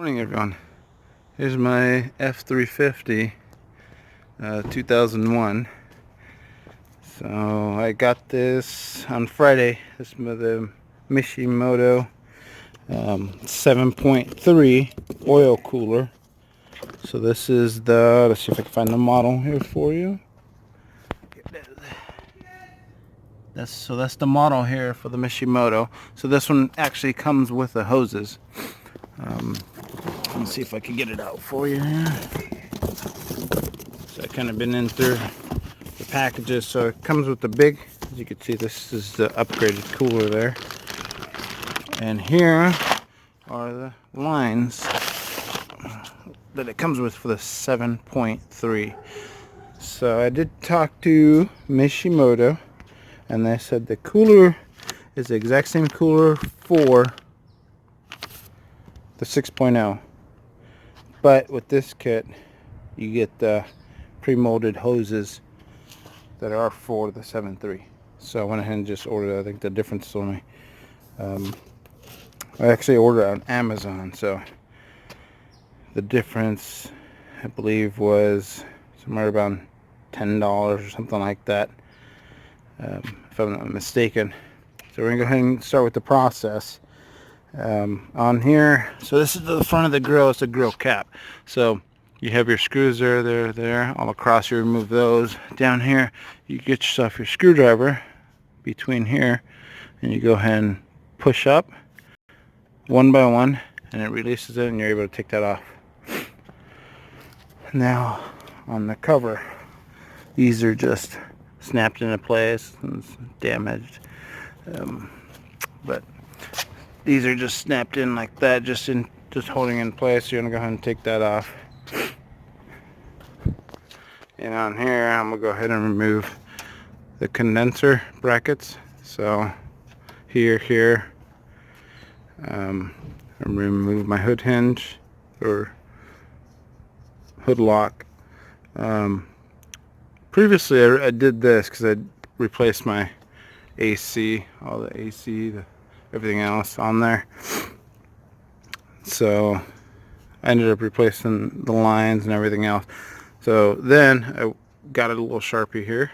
Morning everyone. Here's my F350 2001. So I got this on Friday. This is the Mishimoto 7.3 oil cooler. So this is the, let's see if I can find the model here for you. That's the model here for the Mishimoto. So this one actually comes with the hoses. Let's see if I can get it out for you here. So I've kind of been in through the packages. So it comes with the big, as you can see, this is the upgraded cooler there. And here are the lines that it comes with for the 7.3. So I did talk to Mishimoto, and they said the cooler is the exact same cooler for the 6.0. But with this kit, you get the pre-molded hoses that are for the 7.3. So I went ahead and just ordered, I think the difference is only, I actually ordered on Amazon. So the difference, I believe, was somewhere around $10 or something like that, if I'm not mistaken. So we're going to go ahead and start with the process. On here, so this is the front of the grill. It's a grill cap. So you have your screws there all across. You remove those. Down here you get yourself your screwdriver between here, and you go ahead and push up one by one, and it releases it, and you're able to take that off. Now on the cover, these are just snapped into place and damaged, but these are just snapped in like that, just holding in place. So you're gonna go ahead and take that off. And on here, I'm gonna go ahead and remove the condenser brackets. So here, remove my hood hinge or hood lock. Previously, I did this because I replaced my AC, all the AC, everything else on there. So I ended up replacing the lines and everything else. So then I got a little Sharpie here,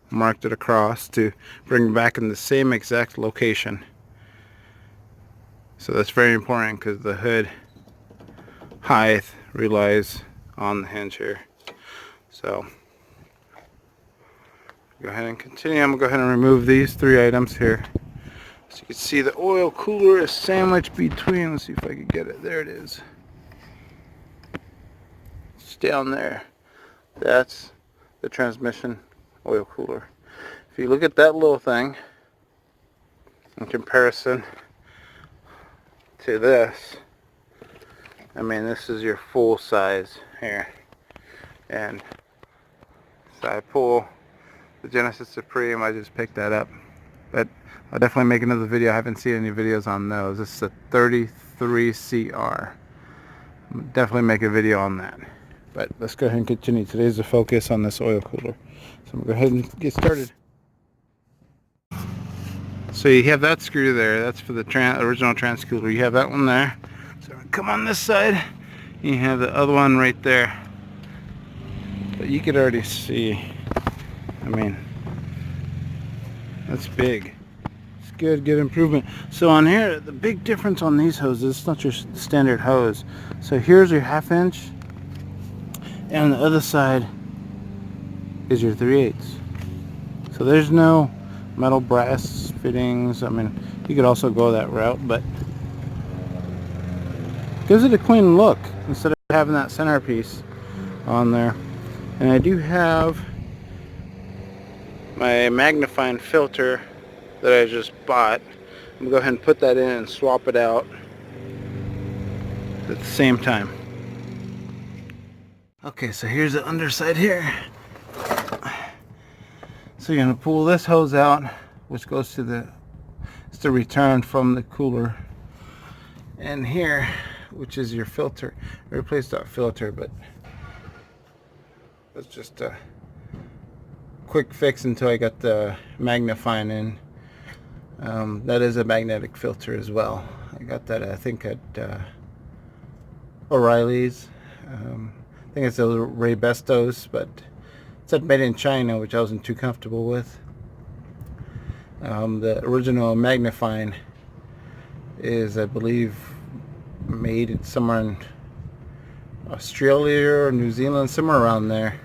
marked it across to bring it back in the same exact location. So that's very important because the hood height relies on the hinge here. So go ahead and continue. I'm gonna go ahead and remove these three items here. So you can see the oil cooler is sandwiched between, let's see if I can get it, there it is. It's down there. That's the transmission oil cooler. If you look at that little thing in comparison to this, I mean, this is your full size here. And so I pull the Genesis Supreme, I just picked that up. But I'll definitely make another video. I haven't seen any videos on those. This is a 33CR. I'll definitely make a video on that. But let's go ahead and continue. Today's the focus on this oil cooler. So I'm going to go ahead and get started. So you have that screw there. That's for the original trans cooler. You have that one there. So come on this side. You have the other one right there. But you could already see, I mean, that's big. It's good improvement. So on here, the big difference on these hoses, it's not your standard hose. So here's your 1/2 inch, and on the other side is your 3/8. So there's no metal brass fittings. I mean, you could also go that route, but gives it a clean look instead of having that centerpiece on there. And I do have my magnifying filter that I just bought. I'm gonna go ahead and put that in and swap it out at the same time. Okay, so here's the underside here. So you're gonna pull this hose out, which goes to it's the return from the cooler. And here, which is your filter. I replaced that filter, but that's just a quick fix until I got the magnifying in. That is a magnetic filter as well. I got that, I think, at O'Reilly's. I think it's a Ray Bestos, but it said made in China, which I wasn't too comfortable with. The original magnifying is, I believe, made somewhere in Australia or New Zealand, somewhere around there.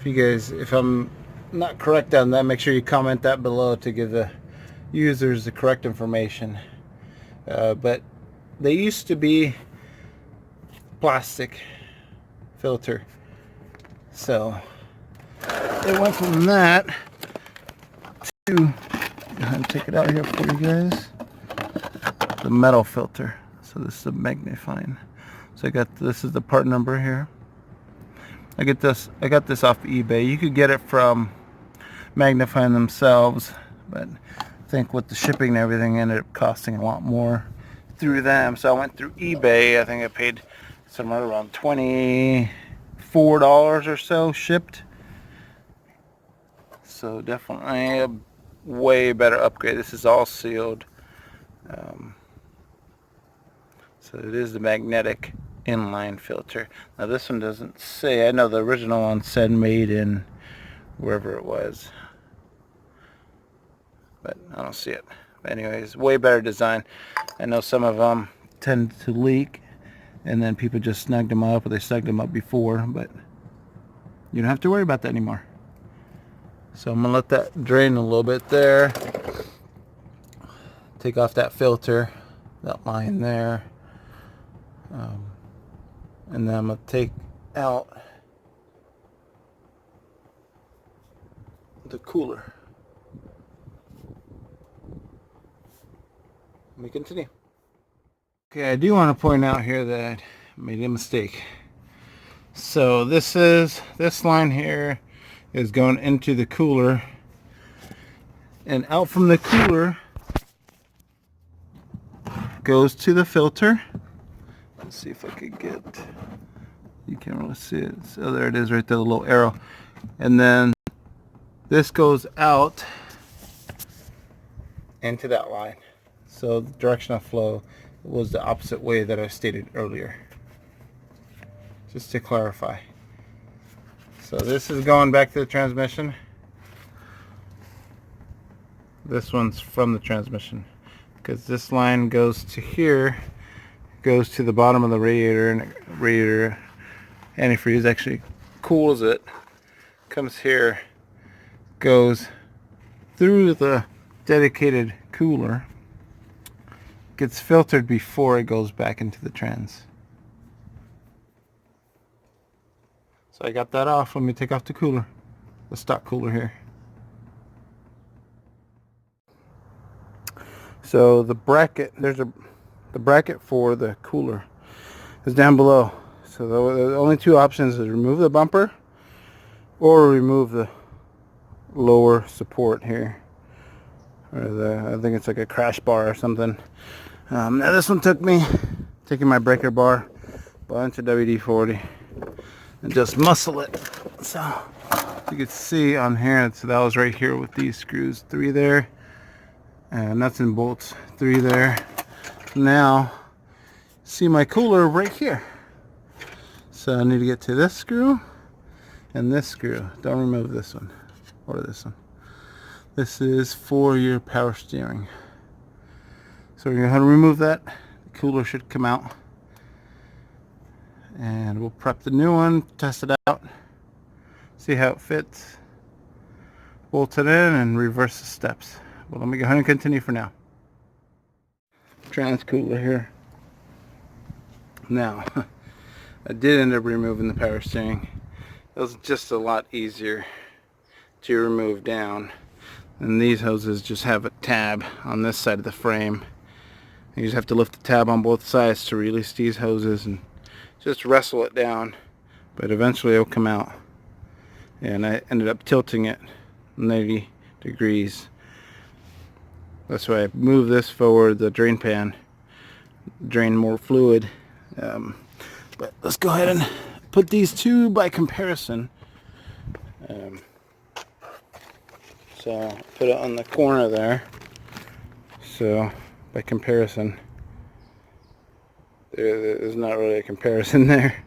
If I'm not correct on that, make sure you comment that below to give the users the correct information. But they used to be plastic filter, so it went from that to, go ahead and take it out here for you guys, the metal filter. So this is a magnifying. So this is the part number here. I got this off eBay. You could get it from Magnifying themselves, but I think with the shipping and everything ended up costing a lot more through them. So I went through eBay. I think I paid somewhere around $24 or so shipped. So definitely a way better upgrade. This is all sealed. So it is the magnetic inline filter. Now this one doesn't say. I know the original one said made in wherever it was, but I don't see it. But anyways, way better design. I know some of them tend to leak, and then people just snugged them up, or they snugged them up before, but you don't have to worry about that anymore. So I'm gonna let that drain a little bit there. Take off that filter, that line there. And then I'm going to take out the cooler. Let me continue. Okay, I do want to point out here that I made a mistake. So this line here is going into the cooler, and out from the cooler goes to the filter. Let's see if I could get, you can't really see it. So there it is right there, the little arrow. And then this goes out into that line. So the direction of flow was the opposite way that I stated earlier. Just to clarify. So this is going back to the transmission. This one's from the transmission, because this line goes to here, goes to the bottom of the radiator, and radiator antifreeze actually cools it, comes here, goes through the dedicated cooler, gets filtered before it goes back into the trans. So I got that off. Let me take off the cooler, the stock cooler here. So the bracket, the bracket for the cooler is down below. So the only two options is remove the bumper or remove the lower support here, or I think it's like a crash bar or something. Now this one took me taking my breaker bar, bunch of WD-40, and just muscle it. So you can see on here, so that was right here with these screws, 3 there, and nuts and bolts, 3 there. Now see my cooler right here, so I need to get to this screw and this screw. Don't remove this one or this one. This is for your power steering. So we're going to remove that. The cooler should come out, and we'll prep the new one, test it out, see how it fits, bolt it in, and reverse the steps. Well, let me go ahead and continue for now. Trans cooler here. Now, I did end up removing the power steering. It was just a lot easier to remove down, and these hoses just have a tab on this side of the frame. You just have to lift the tab on both sides to release these hoses and just wrestle it down, but eventually it'll come out. And I ended up tilting it 90 degrees. That's why I moved this forward, the drain pan, drain more fluid. But let's go ahead and put these two by comparison. So put it on the corner there. So by comparison, There's not really a comparison there.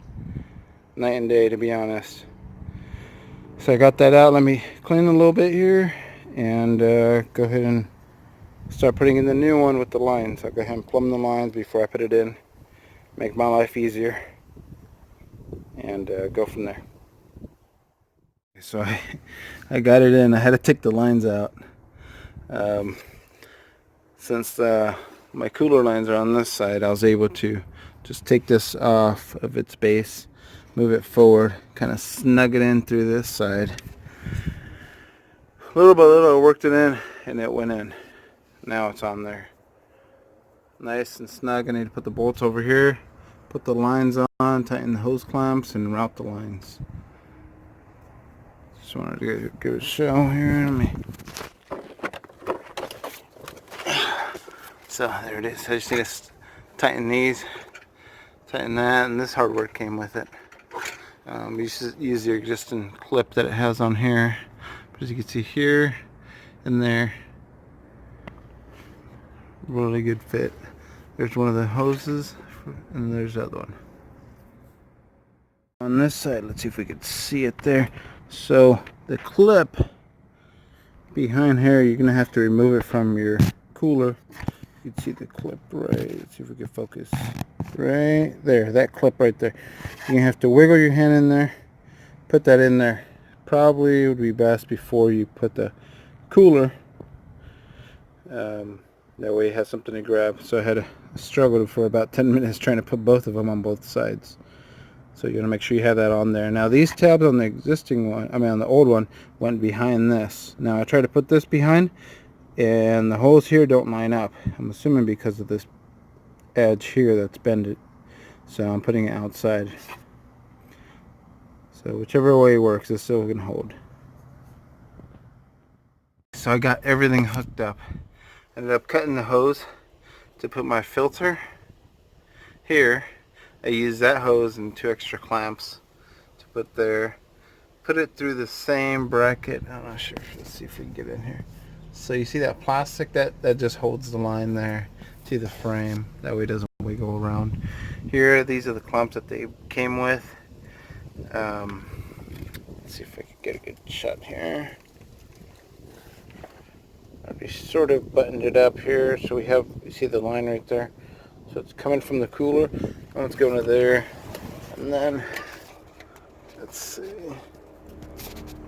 Night and day, to be honest. So I got that out. Let me clean a little bit here and go ahead and start putting in the new one with the lines. I'll go ahead and plumb the lines before I put it in. Make my life easier and go from there. So I got it in. I had to take the lines out. Since my cooler lines are on this side, I was able to just take this off of its base, move it forward, kind of snug it in through this side. Little by little I worked it in and it went in. Now it's on there. Nice and snug. I need to put the bolts over here, put the lines on, tighten the hose clamps, and route the lines. Just wanted to give it a show here. Let me. So there it is. I just need to tighten these, tighten that, and this hardware came with it. You just use the existing clip that it has on here. But as you can see here and there, really good fit. There's one of the hoses, and there's the other one. On this side, let's see if we can see it there. So the clip behind here, you're gonna have to remove it from your cooler. You can see the clip right. Let's see if we can focus. Right there, that clip right there. You're gonna have to wiggle your hand in there, put that in there. Probably would be best before you put the cooler. That way you have something to grab. So I had to struggle for about 10 minutes trying to put both of them on both sides. So you're gonna make sure you have that on there. Now these tabs on the existing one, on the old one, went behind this. Now I tried to put this behind, and the holes here don't line up. I'm assuming because of this edge here that's bended. So I'm putting it outside. So whichever way it works, it's still gonna hold. So I got everything hooked up. Ended up cutting the hose to put my filter here. I used that hose and 2 extra clamps to put there. Put it through the same bracket. I'm not sure. Let's see if we can get in here. So you see that plastic that just holds the line there to the frame. That way it doesn't wiggle around. Here, these are the clamps that they came with. Let's see if I can get a good shot here. I've sort of buttoned it up here, so we have, you see the line right there. So it's coming from the cooler. Let's go into there, and then let's see.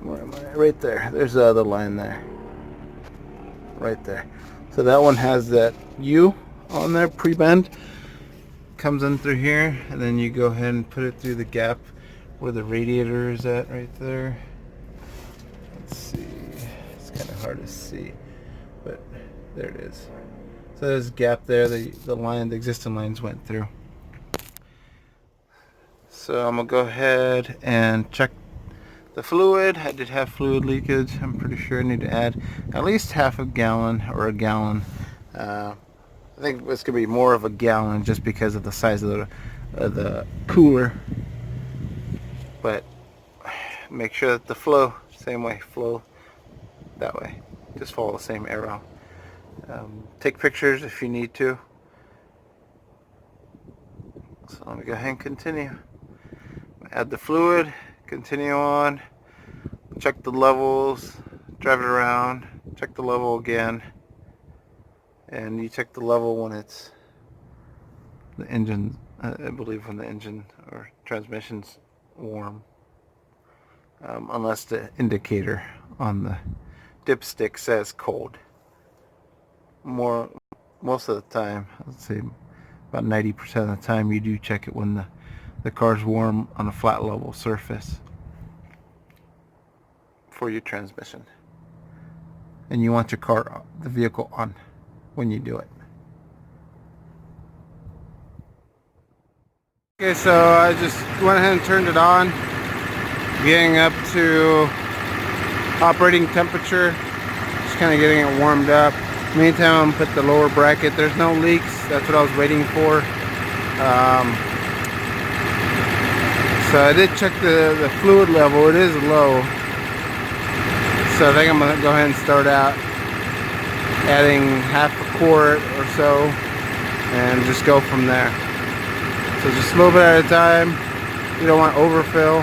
Where am I? Right there. There's the other line there. Right there. So that one has that U on there, pre-bend. Comes in through here, and then you go ahead and put it through the gap where the radiator is at, right there. Let's see. It's kind of hard to see, but there it is. So there's a gap there. The line, the existing lines went through. So I'm gonna go ahead and check the fluid. I did have fluid leakage. I'm pretty sure I need to add at least half a gallon or a gallon. I think it's gonna be more of a gallon just because of the size of the cooler. But make sure that the flow, same way, flow that way. Just follow the same arrow. Take pictures if you need to. So let me go ahead and continue. Add the fluid, continue on, check the levels, drive it around, check the level again, and you check the level when it's the engine, I believe when the engine or transmission's warm, unless the indicator on the dipstick says cold. Most of the time, I'd say about 90% of the time, you do check it when the car's warm on a flat level surface for your transmission, and you want your the vehicle on when you do it. Okay, so I just went ahead and turned it on, getting up to operating temperature, just kind of getting it warmed up. Meantime, put the lower bracket. There's no leaks. That's what I was waiting for. So I did check the fluid level. It is low. So I think I'm going to go ahead and start out adding half a quart or so and just go from there. So just a little bit at a time. You don't want overfill.